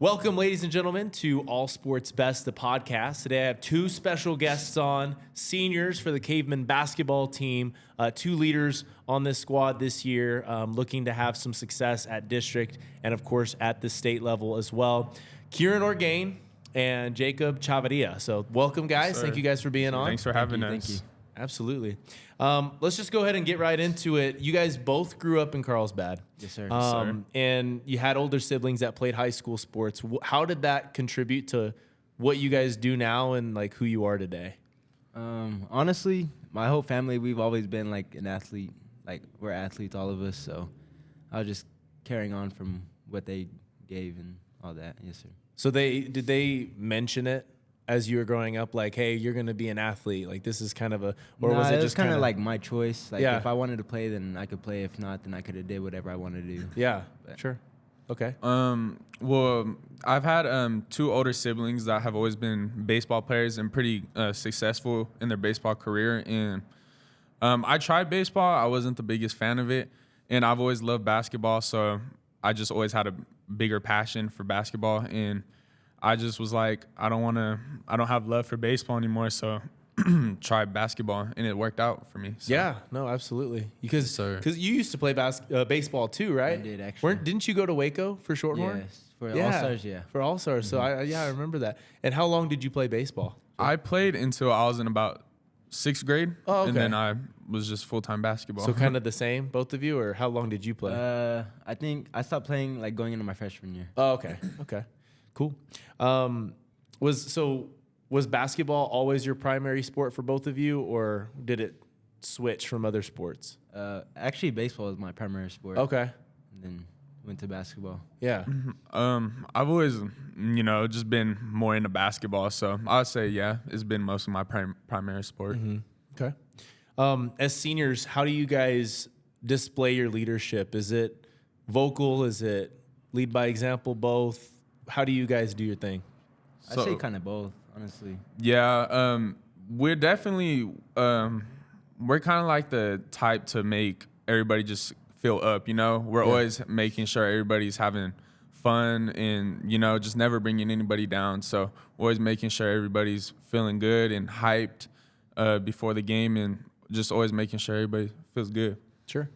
Welcome, ladies and gentlemen, to All Sports Best, the podcast. Today I have two special guests on, seniors for the Cavemen basketball team, two leaders on this squad this year, looking to have some success at district and, of course, at the state level as well. Kyran Orgain and Jacob Chavarria. So welcome, guys. Thank you guys for being on. Thanks for having us. Thank you. Absolutely. Let's just go ahead and get right into it. You guys both grew up in Carlsbad. Yes, sir. And you had older siblings that played high school sports. How did that contribute to what you guys do now and like who you are today? Honestly, my whole family, we've always been like an athlete. Like we're athletes, all of us. So I was just carrying on from what they gave and all that. Yes, sir. So did they mention it as you were growing up, like, hey, you're going to be an athlete? Like this is kind of a, or was it just kind of like my choice? Like Yeah. if I wanted to play, then I could play. If not, then I could have did whatever I wanted to do. Yeah, But- sure. Okay. Well, I've had two older siblings that have always been baseball players and pretty successful in their baseball career. And I tried baseball. I wasn't the biggest fan of it. And I've always loved basketball, so I just always had a bigger passion for basketball. And I just was like, I don't have love for baseball anymore, so try basketball, and it worked out for me. So. Yeah, no, absolutely. Because you used to play baseball too, right? I did, actually. Didn't you go to Waco for Shorthorn? Yes, for All-Stars, yeah. For All-Stars. So I remember that. And how long did you play baseball? I played until I was in about 6th grade, Oh, okay. and then I was just full-time basketball. So kind of the same, both of you, or how long did you play? I think I stopped playing like going into my freshman year. Oh, okay. Okay. Cool. Was basketball always your primary sport for both of you, or did it switch from other sports? Actually, baseball is my primary sport. Okay. And then went to basketball. Yeah. I've always, just been more into basketball. So I'd say, yeah, it's been most of my primary sport. Okay. As seniors, how do you guys display your leadership? Is it vocal? Is it lead by example? Both? How do you guys do your thing? I'd say kind of both, honestly. Yeah, we're definitely, we're kind of like the type to make everybody just feel up, We're always making sure everybody's having fun and, just never bringing anybody down. So always making sure everybody's feeling good and hyped before the game, and just always making sure everybody feels good. Sure.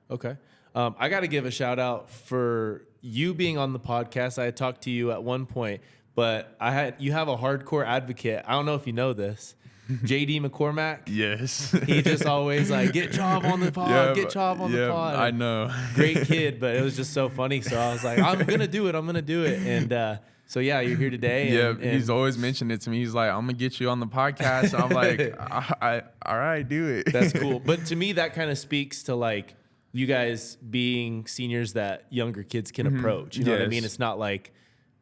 Okay. I got to give a shout out for you being on the podcast. I had talked to you at one point, but you have a hardcore advocate. I don't know if you know this. JD McCormack. Yes. He just always like, get Chav on the pod, get Chav on the pod. I know. Great kid, but it was just so funny. So I was like, I'm going to do it. And so, yeah, you're here today. And he's always mentioned it to me. He's like, I'm going to get you on the podcast. And I'm like, all right, do it. That's cool. But to me, that kind of speaks to like you guys being seniors that younger kids can approach. You know what I mean? It's not like,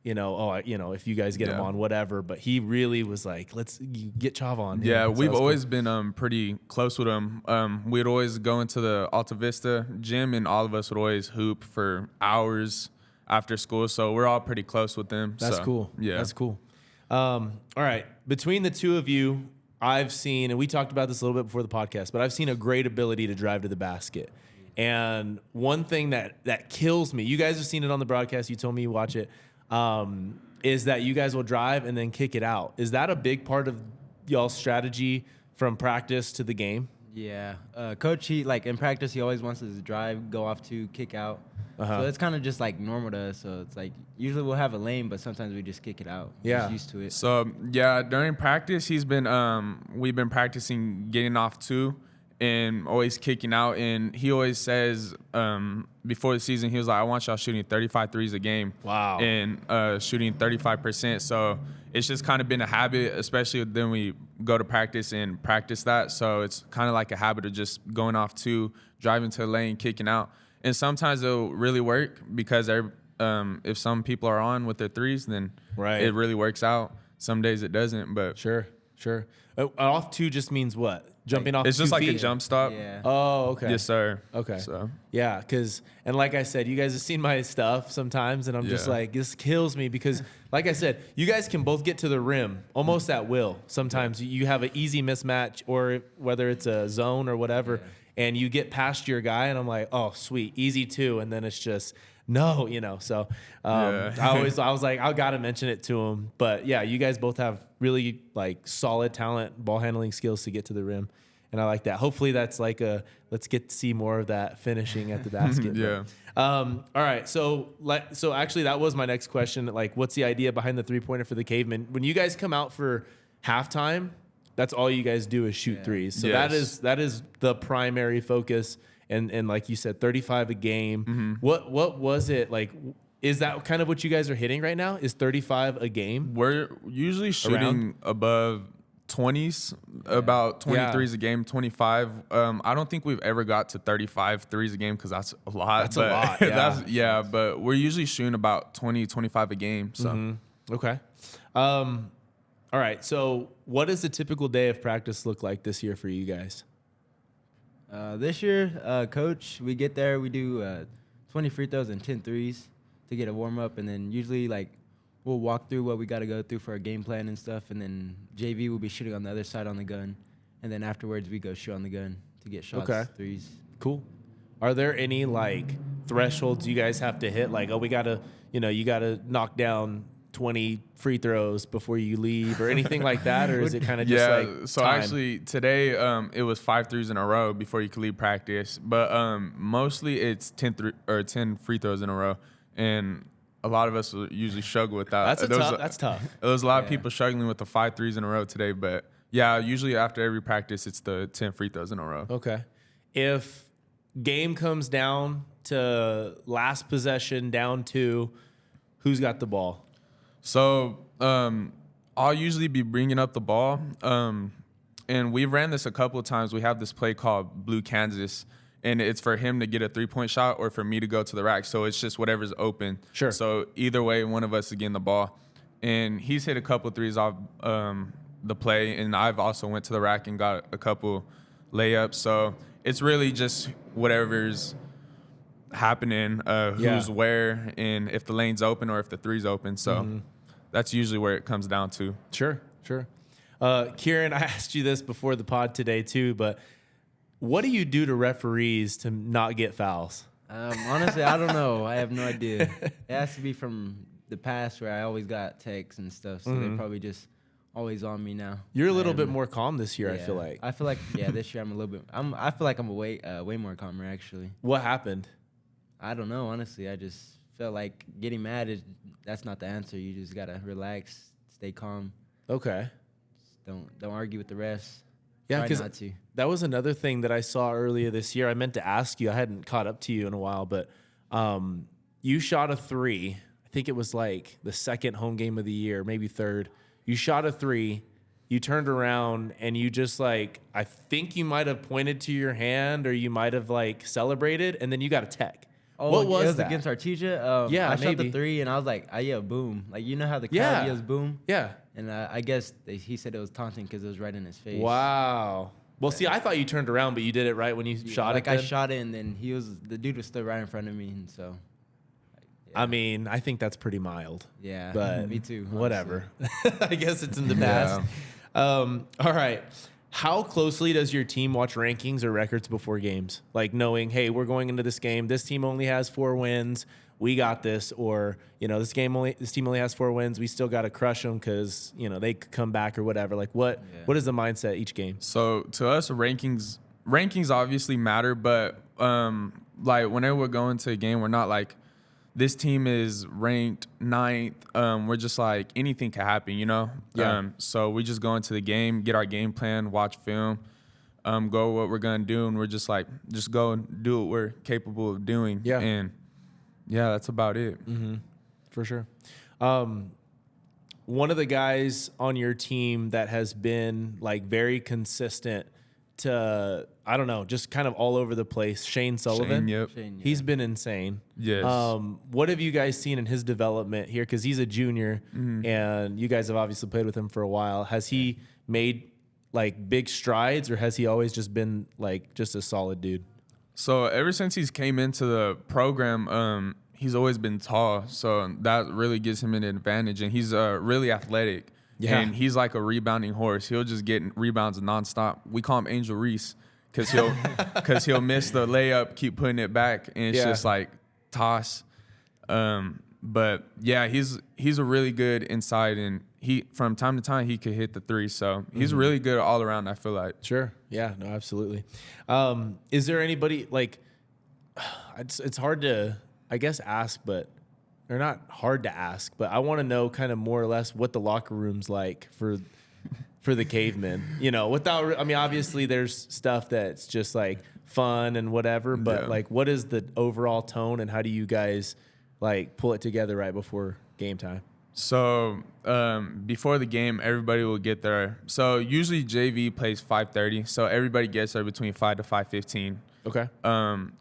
if you guys get him on, whatever. But he really was like, let's get Chav on. Yeah, So we've that's always cool. been pretty close with him. We'd always go into the Alta Vista gym, and all of us would always hoop for hours after school. So we're all pretty close with them. That's so, cool. Yeah. That's cool. All right. Between the two of you, I've seen, and we talked about this a little bit before the podcast, but I've seen a great ability to drive to the basket. And one thing that kills me, you guys have seen it on the broadcast, you told me you watch it, is that you guys will drive and then kick it out. Is that a big part of y'all's strategy from practice to the game? Yeah. Coach, in practice, he always wants us to drive, go off to kick out. So it's kind of just like normal to us. So it's like usually we'll have a lane, but sometimes we just kick it out. We're just used to it. So yeah, during practice, we've been practicing getting off too, and always kicking out. And he always says before the season, he was like, I want y'all shooting 35 threes a game. Wow. And shooting 35%. So it's just kind of been a habit, especially then we go to practice and practice that. So it's kind of like a habit of just going off two, driving to the lane, kicking out. And sometimes it'll really work because if some people are on with their threes, then it really works out. Some days it doesn't, but Sure. Off two just means what? Jumping off 2 feet? it's just like a jump stop. Yeah. Oh, okay. Yes, sir. Okay. So Yeah, and like I said, you guys have seen my stuff sometimes, and I'm just like, this kills me because, like I said, you guys can both get to the rim almost at will. Sometimes you have an easy mismatch, or whether it's a zone or whatever, and you get past your guy, and I'm like, oh, sweet, easy two, and then it's just no, so I was like, I got to mention it to him. But yeah, you guys both have really like solid talent, ball handling skills to get to the rim. And I like that. Hopefully that's like let's get to see more of that finishing at the basket. Yeah. All right. So actually that was my next question. Like, what's the idea behind the 3-pointer for the Cavemen? When you guys come out for halftime, that's all you guys do is shoot threes. So Yes. that is the primary focus. And like you said, 35 a game. Mm-hmm. What was it like? Is that kind of what you guys are hitting right now? Is 35 a game? We're usually shooting above 20s, about 23s a game, 25. I don't think we've ever got to 35 threes a game because that's a lot. That's a lot. Yeah. But we're usually shooting about 20, 25 a game. So Okay. All right. So what does a typical day of practice look like this year for you guys? This year, coach, we get there, we do 20 free throws and 10 threes to get a warm up, and then usually like we'll walk through what we got to go through for our game plan and stuff, and then JV will be shooting on the other side on the gun, and then afterwards we go shoot on the gun to get shots, threes. Cool. Are there any like thresholds you guys have to hit? Like, oh, we gotta, you gotta knock down 20 free throws before you leave, or anything like that, or is it kind of just like so time? Actually today it was 5 threes in a row before you could leave practice, but mostly it's 10 free throws in a row, and a lot of us will usually struggle with that. That's tough. There was a lot of people struggling with the 5 threes in a row today, but yeah, usually after every practice it's the 10 free throws in a row. Okay. If game comes down to last possession, down 2, who's got the ball? So I'll usually be bringing up the ball, and we've ran this a couple of times. We have this play called Blue Kansas, and it's for him to get a 3-point shot or for me to go to the rack. So it's just whatever's open. Sure. So either way, one of us is getting the ball. And he's hit a couple of threes off the play, and I've also went to the rack and got a couple layups. So it's really just whatever's happening, who's where, and if the lane's open or if the three's open. So that's usually where it comes down to. Sure. Kyran, I asked you this before the pod today too, but what do you do to referees to not get fouls? Honestly, I don't know. I have no idea. It has to be from the past where I always got texts and stuff, so they're probably just always on me now. You're a little bit more calm this year, I feel like. This year I'm a little bit. I feel like I'm way more calmer actually. What happened? I don't know. Honestly, I just felt like getting mad that's not the answer. You just gotta relax, stay calm. Okay. Just don't argue with the refs. Yeah, Try because not to. that was another thing that I saw earlier this year. I meant to ask you. I hadn't caught up to you in a while, but you shot a 3. I think it was like the second home game of the year, maybe third. You shot a 3. You turned around and you just like, I think you might have pointed to your hand or you might have like celebrated, and then you got a tech. Oh, what was it was that? against Artesia. Yeah, I shot maybe. the 3 and I was like, I yelled boom. Like, you know how the crowd yells boom? Yeah. And I guess he said it was taunting because it was right in his face. Wow. Well, see, I thought you turned around, but you did it right when you shot it. Like, I shot it, and then the dude was still right in front of me, and so. Yeah. I mean, I think that's pretty mild. Yeah, but me too. Honestly. Whatever. I guess it's in the past. All right. How closely does your team watch rankings or records before games? Like knowing, hey, we're going into this game. This team only has 4 wins. We got this. Or, this team only has 4 wins. We still got to crush them because, they could come back or whatever. Like what is the mindset each game? So to us, rankings obviously matter, but like whenever we're going to a game, we're not like, this team is ranked 9th. We're just like, anything can happen, Yeah. So we just go into the game, get our game plan, watch film, go what we're going to do, and we're just like, just go and do what we're capable of doing. Yeah. And, yeah, that's about it. Mm-hmm. For sure. One of the guys on your team that has been, like, very consistent to, I don't know, just kind of all over the place, Shane Sullivan. Shane, He's been insane. Yes. What have you guys seen in his development here? Because he's a junior, and you guys have obviously played with him for a while. Has he made like big strides, or has he always just been like just a solid dude? So ever since he's came into the program, he's always been tall, so that really gives him an advantage, and he's really athletic. Yeah. And he's like a rebounding horse. He'll just get rebounds nonstop. We call him Angel Reese because he'll miss the layup, keep putting it back, and it's just like toss. But yeah, he's a really good inside, and he from time to time he could hit the three. So he's really good all around, I feel like. Sure. Yeah. No. Absolutely. Is there anybody like? It's hard to, I guess, ask, but they're not hard to ask. But I want to know kind of more or less what the locker room's like for the Cavemen. You know, without. I mean, obviously there's stuff that's just like fun and whatever. But like, what is the overall tone, and how do you guys like pull it together right before game time? So before the game, everybody will get there. So usually JV plays 5:30. So everybody gets there between 5 to 5:15. Okay.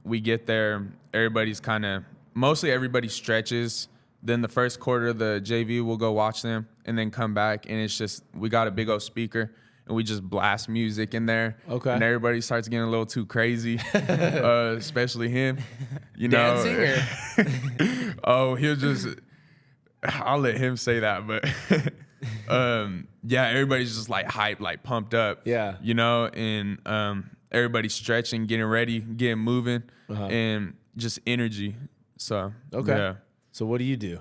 We get there. Everybody's mostly everybody stretches. Then the first quarter, the JV will go watch them and then come back. And it's just, we got a big old speaker and we just blast music in there. Okay. And everybody starts getting a little too crazy, especially him. You know, dancing? Oh, he'll just, I'll let him say that. But yeah, everybody's just like hyped, like pumped up. Yeah. You know, and everybody's stretching, getting ready, getting moving, and just energy. So, Okay. yeah. So what do you do?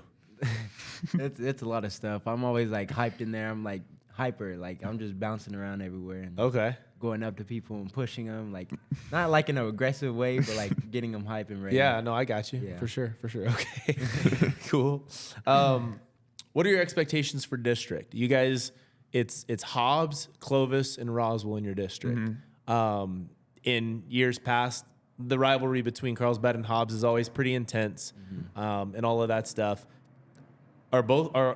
It's a lot of stuff. I'm always like hyped in there. I'm like hyper. Like I'm just bouncing around everywhere and Okay. going up to people and pushing them. Like not like in an aggressive way, but like getting them hype and ready. Yeah, no, I got you. Yeah. For sure. Okay. Cool. What are your expectations for district? You guys, it's Hobbs, Clovis, and Roswell in your district. In years past, the rivalry between Carlsbad and Hobbs is always pretty intense, and all of that stuff.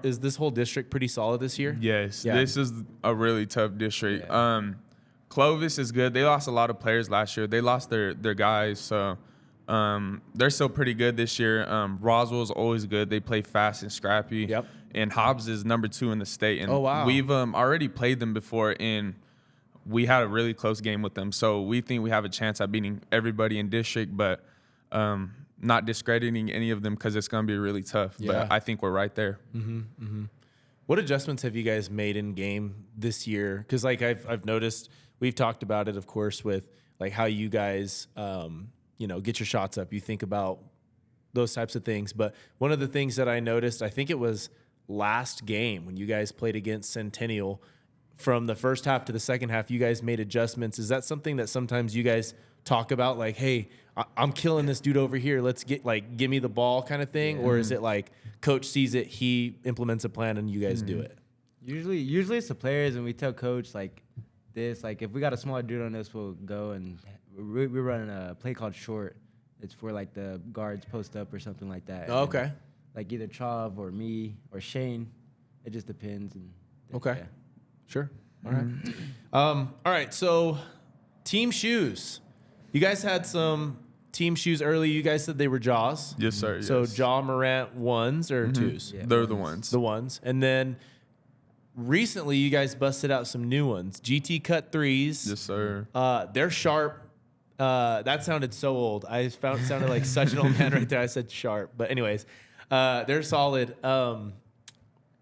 Is this whole district pretty solid this year? Yes. Yeah. This is a really tough district. Yeah. Clovis is good. They lost a lot of players last year. They lost their guys, so they're still pretty good this year. Roswell's always good. They play fast and scrappy. Yep. And Hobbs is number 2 in the state. And Oh, wow. we've already played them before, and we had a really close game with them. So we think we have a chance at beating everybody in district, but not discrediting any of them because it's going to be really tough. Yeah. But I think we're right there. What adjustments have you guys made in game this year? Because like I've noticed, we've talked about it, of course, with like how you guys get your shots up. You think about those types of things. But one of the things that I noticed, I think it was last game when you guys played against Centennial, from the first half to the second half, you guys made adjustments. Is that something that sometimes you guys talk about, like, hey, I'm killing this dude over here, let's give me the ball kind of thing? Or is it like coach sees it, he implements a plan, and you guys do it? Usually it's the players, and we tell coach like this. Like if we got a smaller dude on us, we'll go and we're running a play called short. It's for like the guards post up or something like that. Oh, okay. Like either Chav or me or Shane. It just depends. And Okay. yeah. Sure. All right. All right. So, team shoes. You guys had some team shoes early. You guys said they were Jaws. Yes, sir. So, yes. Jaw Morant 1s or 2s? Yeah. They're the ones. The 1s. And then recently, you guys busted out some new ones. GT Cut 3s. Yes, sir. They're sharp. That sounded so old. It sounded like such an old man right there. I said sharp. But anyways, they're solid.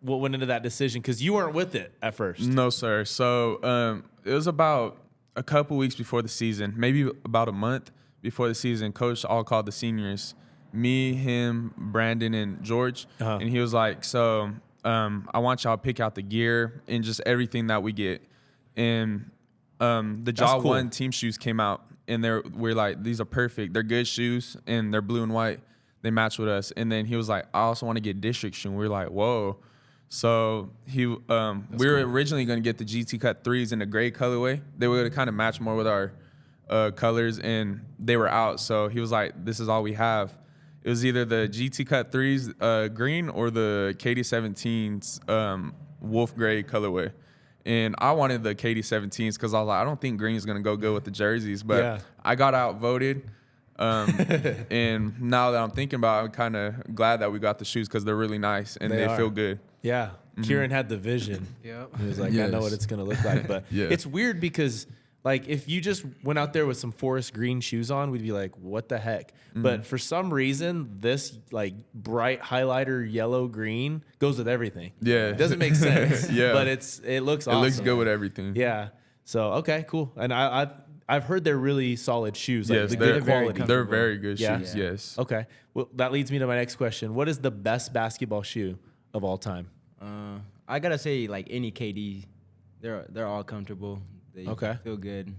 What went into that decision? Because you weren't with it at first. No, sir. So it was about a couple weeks before the season, maybe about a month before the season. Coach all called the seniors, me, him, Brandon, and George. And he was like, so I want y'all to pick out the gear and just everything that we get. And the Jaw cool. 1 team shoes came out, and we're like, these are perfect. They're good shoes, and they're blue and white. They match with us. And then he was like, I also want to get district shoe. And we were like, whoa. So we were originally going to get the GT Cut 3s in the gray colorway. They were going to kind of match more with our colors, and they were out. So he was like, this is all we have. It was either the GT Cut 3s green or the KD17s wolf gray colorway. And I wanted the KD17s because I was like, I don't think green is going to go good with the jerseys. But I got outvoted. And now that I'm thinking about it, I'm kind of glad that we got the shoes because they're really nice and they feel good. Yeah. Kieran had the vision. Yep. He was like, I know what it's going to look like. But Yeah. it's weird because, like, if you just went out there with some forest green shoes on, we'd be like, what the heck? But for some reason, this, like, bright highlighter yellow green goes with everything. Yeah. It doesn't make sense. Yeah. But it looks awesome. It looks good with everything. Yeah. So, okay, cool. And I I've heard they're really solid shoes. Like Yes, the they're good quality. They're very good Yeah? shoes. Yes. Okay. Well, that leads me to my next question. What is the best basketball shoe of all time? I gotta say, like any KD, they're all comfortable. They Okay. feel good.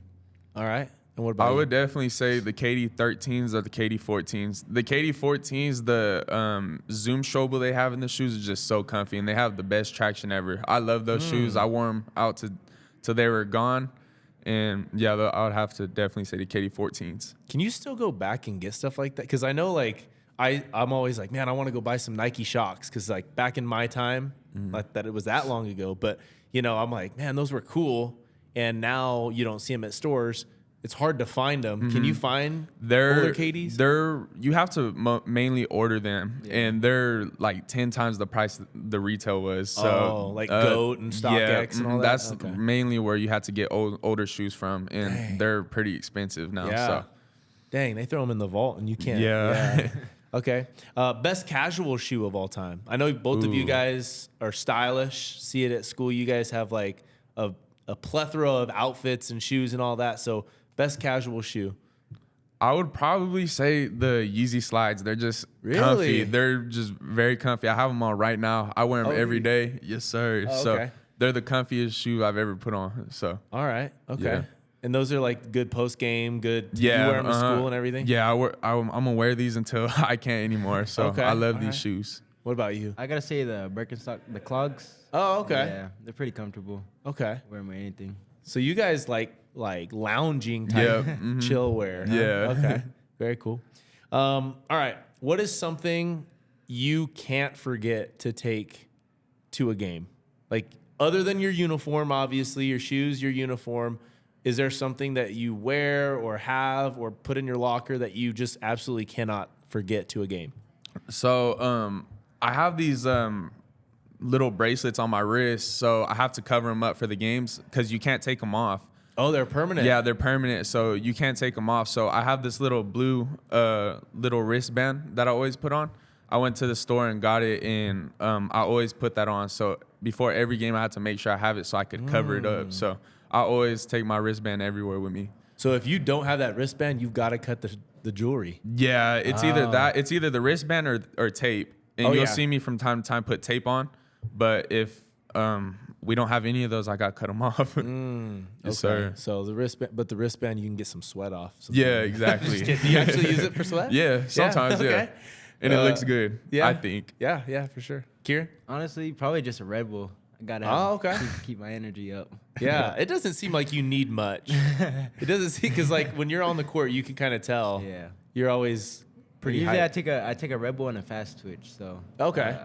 All right. And what about I you? would definitely say the KD 13s or the KD 14s. The KD 14s, the Zoom shoulder they have in the shoes is just so comfy, and they have the best traction ever. I love those shoes. I wore them out till they were gone. And yeah, I would have to definitely say the KD 14s. Can you still go back and get stuff like that? Because I know, like, I'm always like, man, I want to go buy some Nike Shocks. Because, like, back in my time, like that it was that long ago. But, you know, I'm like, man, those were cool. And now you don't see them at stores. It's hard to find them. Can you find older KDs? You have to mainly order them, and they're like 10 times the price the retail was. So, like GOAT and StockX and all that? That's Okay. mainly where you had to get older shoes from, and Dang. they're pretty expensive now. Yeah. So. Dang, they throw them in the vault and you can't. Yeah. Okay. Best casual shoe of all time. I know both of you guys are stylish. See it at school. You guys have like a plethora of outfits and shoes and all that. So best casual shoe. I would probably say the Yeezy slides. They're just Really? comfy. They're just very comfy. I have them on right now. I wear them every day. Yes, sir. Oh, so okay. they're the comfiest shoe I've ever put on. So All right. Okay. Yeah. And those are like good post game, good. yeah, You wear them to school and everything? Yeah, I'm gonna wear these until I can't anymore. So Okay. I love All these right. shoes. What about you? I gotta say the Birkenstock, the clogs. Oh, okay. Yeah, they're pretty comfortable. Okay. Wear them with anything. So you guys like lounging type Yeah, mhm. chill wear. Huh? Yeah. Okay. Very cool. All right. What is something you can't forget to take to a game? Like other than your uniform, obviously, your shoes, your uniform, is there something that you wear or have or put in your locker that you just absolutely cannot forget to a game? So I have these little bracelets on my wrist, so I have to cover them up for the games because you can't take them off. Oh, they're permanent. Yeah, they're permanent, so you can't take them off. So I have this little blue little wristband that I always put on. I went to the store and got it, and I always put that on. So before every game, I had to make sure I have it so I could cover it up. So I always take my wristband everywhere with me. So if you don't have that wristband, you've got to cut the jewelry. Yeah, it's either that, it's either the wristband or tape. And Oh, you'll yeah. see me from time to time put tape on. But if we don't have any of those, I got to cut them off. Yes, sir. So the wristband, you can get some sweat off. Yeah, exactly. Do you actually use it for sweat? Yeah, sometimes, yeah. Okay. And it looks good, yeah. I think. Yeah, for sure. Kieran? Honestly, probably just a Red Bull. I gotta okay. keep my energy up. Yeah, it doesn't seem like you need much. It doesn't seem, because like when you're on the court, you can kind of tell. Yeah. You're always pretty Usually high. I take a Red Bull and a fast twitch. So Okay.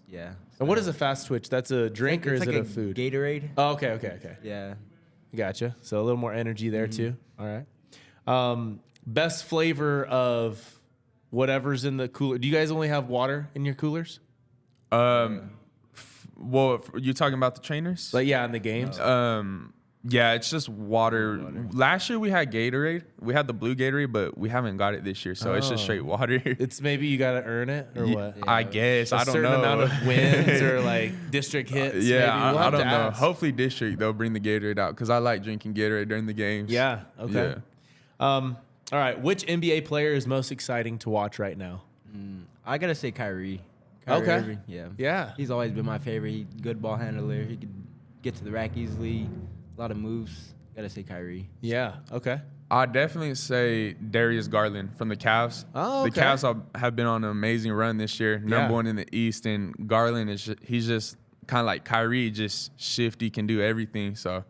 yeah. And what is a fast twitch? That's a drink or is It's it like a food? Gatorade. Oh, okay. Yeah. Gotcha. So a little more energy there too. All right. Best flavor of whatever's in the cooler. Do you guys only have water in your coolers? Well, you talking about the trainers? Like, yeah, in the games? Yeah, it's just water. Last year we had Gatorade. We had the blue Gatorade, but we haven't got it this year, so it's just straight water. It's maybe you got to earn it or what? I guess. A I don't certain know. amount of wins or like district hits. Yeah, maybe. We'll I have to don't know. ask. Hopefully district they'll bring the Gatorade out because I like drinking Gatorade during the games. Yeah. Okay. Yeah. All right. Which NBA player is most exciting to watch right now? I gotta say Kyrie. Okay. Irving, yeah. Yeah. He's always been my favorite. He good ball handler. He could get to the rack easily. A lot of moves. Gotta say Kyrie. Yeah. Okay. I'd definitely say Darius Garland from the Cavs. Oh, okay. The Cavs have been on an amazing run this year, Yeah. number one in the East, and Garland he's just kind of like Kyrie, just shifty, can do everything. So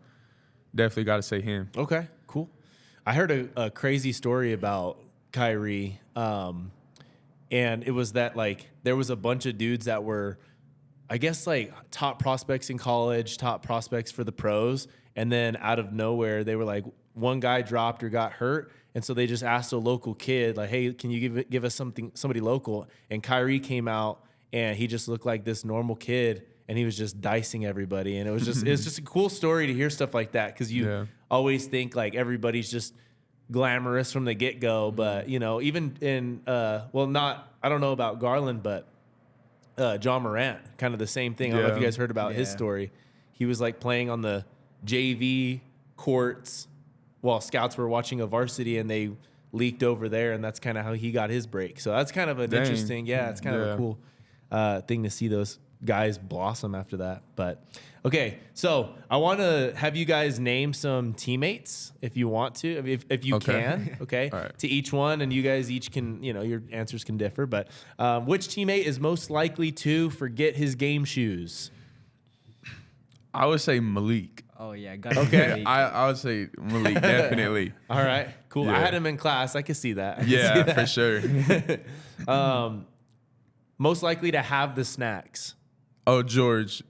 definitely got to say him. Okay. Cool. I heard a crazy story about Kyrie, and it was that like there was a bunch of dudes that were, I guess, like top prospects in college, top prospects for the pros. And then out of nowhere, they were like, one guy dropped or got hurt. And so they just asked a local kid, like, hey, can you give us somebody local? And Kyrie came out and he just looked like this normal kid and he was just dicing everybody. And it's just a cool story to hear stuff like that. Cause you always think like everybody's just glamorous from the get-go. But, you know, even in, I don't know about Garland, but John Morant, kind of the same thing. I don't know if you guys heard about his story. He was like playing on the JV courts while scouts were watching a varsity and they leaked over there, and that's kind of how he got his break. So that's kind of an interesting, it's kind of a cool thing to see those guys blossom after that. But okay, so I want to have you guys name some teammates if you want to, if you can, okay, All right. to each one, and you guys each can, your answers can differ. But which teammate is most likely to forget his game shoes? I would say Malik. Oh yeah, got Okay. I would say Malik, definitely. All right, cool. I Yeah. had him in class. I could see that. Yeah, for sure. Most likely to have the snacks. Oh, George.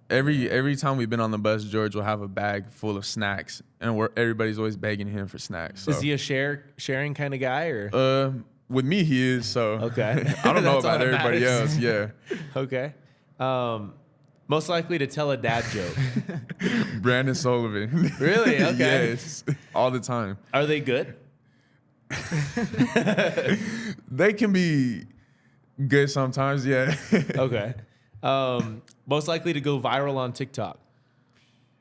Every time we've been on the bus, George will have a bag full of snacks, and everybody's always begging him for snacks. So. Is he a sharing kind of guy, or? With me, he is. So Okay. I don't know That's all about that everybody matters. else. Yeah, Okay. Most likely to tell a dad joke. Brandon Sullivan. Really? Okay. Yes, all the time. Are they good? They can be good sometimes. Yeah. Okay. Most likely to go viral on TikTok.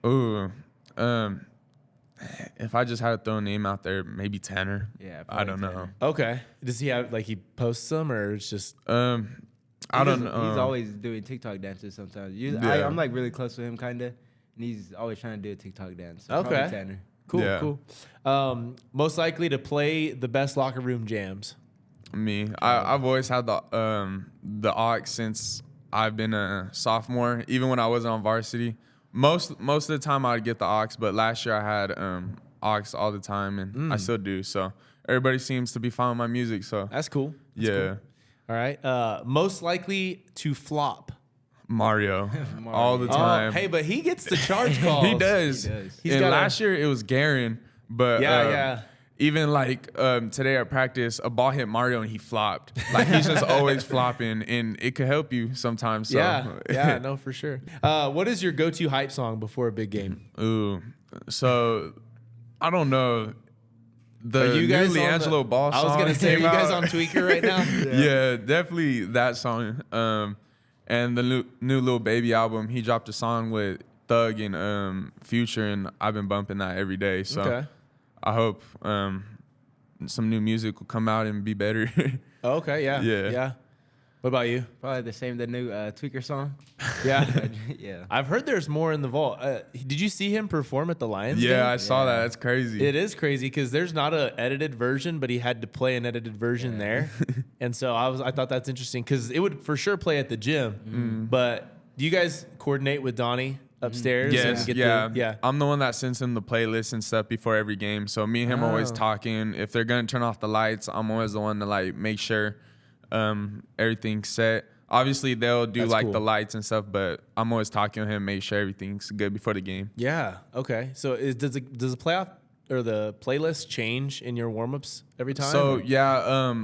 Ooh. If I just had to throw a name out there, maybe Tanner. Yeah, I probably don't know. Tanner. Okay. Does he have he posts them, or it's just? I don't know. He's always doing TikTok dances sometimes. Yeah. I'm like really close with him, kind of, and he's always trying to do a TikTok dance. So Okay. probably Tanner. Cool. Yeah. Cool. Most likely to play the best locker room jams. Me. I've always had the aux since I've been a sophomore. Even when I wasn't on varsity, most of the time I'd get the aux, but last year I had aux all the time, and I still do. So everybody seems to be following my music. So That's cool. That's yeah. cool. All right. Most likely to flop. Mario, all the time. Oh, hey, but he gets the charge calls. He does. He does. He's And got last year it was Garen, but Yeah. even today at practice, a ball hit Mario and he flopped. Like he's just always flopping, and it could help you sometimes. So. Yeah, no, for sure. What is your go-to hype song before a big game? Ooh, so I don't know. The Are you guys new on Leangelo Ball I song. was gonna say, are you came guys out. on Tweaker right now? Yeah, definitely that song. And the new Lil Baby album, he dropped a song with Thug and Future, and I've been bumping that every day. So Okay. I hope some new music will come out and be better. Oh, okay. Yeah. Yeah. What about you? Probably the new Tweaker song. Yeah. Yeah. I've heard there's more in the vault. Did you see him perform at the Lions game? Yeah, I saw Yeah. that. That's crazy. It is crazy because there's not an edited version, but he had to play an edited version there, and so I thought that's interesting because it would for sure play at the gym. But do you guys coordinate with Donnie upstairs? Yes, and yeah. I'm the one that sends him the playlist and stuff before every game. So me and him are always Oh. talking. If they're gonna turn off the lights, I'm always the one to make sure everything's set. Obviously they'll do That's cool. the lights and stuff, but I'm always talking to him, make sure everything's good before the game. Yeah. Okay. So does the playoff or the playlist change in your warmups every time? So or- yeah,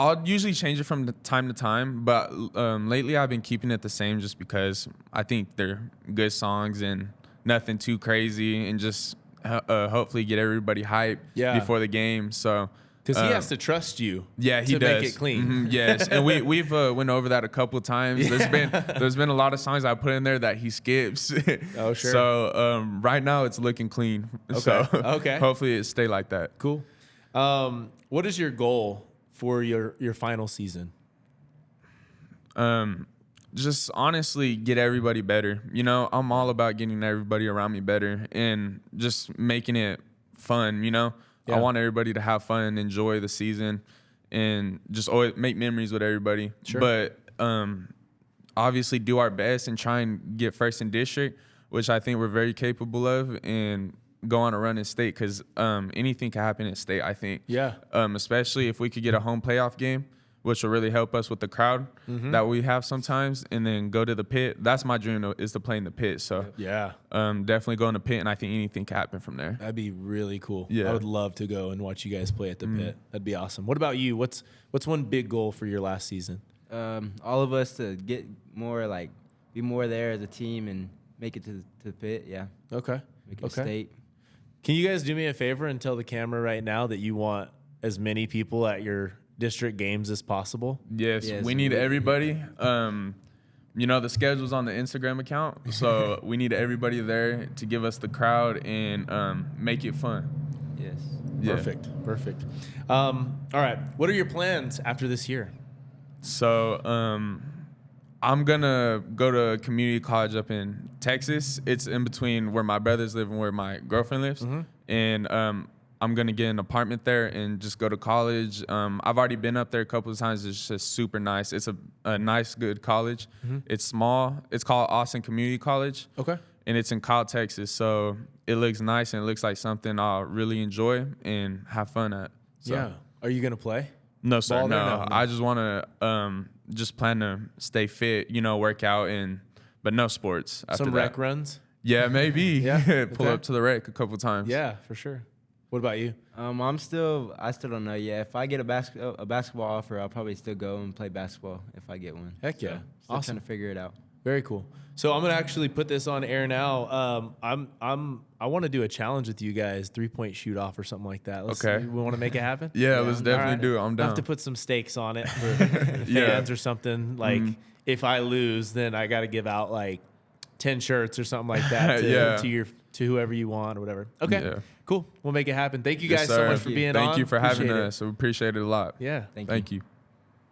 I'll usually change it from time to time, but lately I've been keeping it the same just because I think they're good songs and nothing too crazy, and just hopefully get everybody hyped before the game. So because he has to trust you. yeah, he to does make it clean. Mhm, yes, and we've went over that a couple of times. There's been a lot of songs I put in there that he skips. Oh, sure. So right now it's looking clean. Okay. So Okay. hopefully it stay like that. Cool. What is your goal for your final season? Just honestly get everybody better. I'm all about getting everybody around me better and just making it fun. Yeah. I want everybody to have fun, enjoy the season, and just always make memories with everybody. Sure. But obviously do our best and try and get first in district, which I think we're very capable of, and go on a run in state, because anything can happen in state, I think. Yeah. Especially if we could get a home playoff game, which will really help us with the crowd that we have sometimes, and then go to the pit. That's my dream, though, is to play in the pit. So Yeah. definitely go in the pit, and I think anything can happen from there. That'd be really cool. Yeah. I would love to go and watch you guys play at the pit. That'd be awesome. What about you? What's one big goal for your last season? All of us to get more be more there as a team and make it to the pit. Yeah. Okay. Make it a state. Can you guys do me a favor and tell the camera right now that you want as many people at your district games as possible? Yes, Yes, we need everybody. The schedule's on the Instagram account, so we need everybody there to give us the crowd and make it fun. Yes. Yeah. Perfect. All right. What are your plans after this year? So I'm gonna go to community college up in Texas. It's in between where my brothers live and where my girlfriend lives, and I'm gonna get an apartment there and just go to college. I've already been up there a couple of times. It's just super nice. It's a nice, good college. It's small. It's called Austin Community College. Okay. And it's in Kyle, Texas. So it looks nice and it looks like something I'll really enjoy and have fun at. So, Yeah. Are you gonna play? No, sir. Ball there? No. No. I just want to just plan to stay fit, work out, but no sports. After Some that. rec runs? Yeah, maybe. Yeah, Pull okay. up to the rec a couple times. Yeah, for sure. What about you? I still don't know yet. If I get a basketball offer, I'll probably still go and play basketball if I get one. Heck yeah. So, still Awesome. trying to figure it out. Very cool. So I'm gonna actually put this on air now. I want to do a challenge with you guys, 3-point shoot off or something like that. Okay. We want to make it happen. Yeah, let's definitely All right. do it. I'm I'll down. have to put some stakes on it for fans Yeah. or something. Like if I lose, then I got to give out like 10 shirts or something like that to, Yeah. to whoever you want or whatever. Okay. Yeah. Cool. We'll make it happen. Thank you Yes, guys so sir. much for being on. Thank you for having Appreciate it. us. We appreciate it a lot. Yeah. Thank Thank you.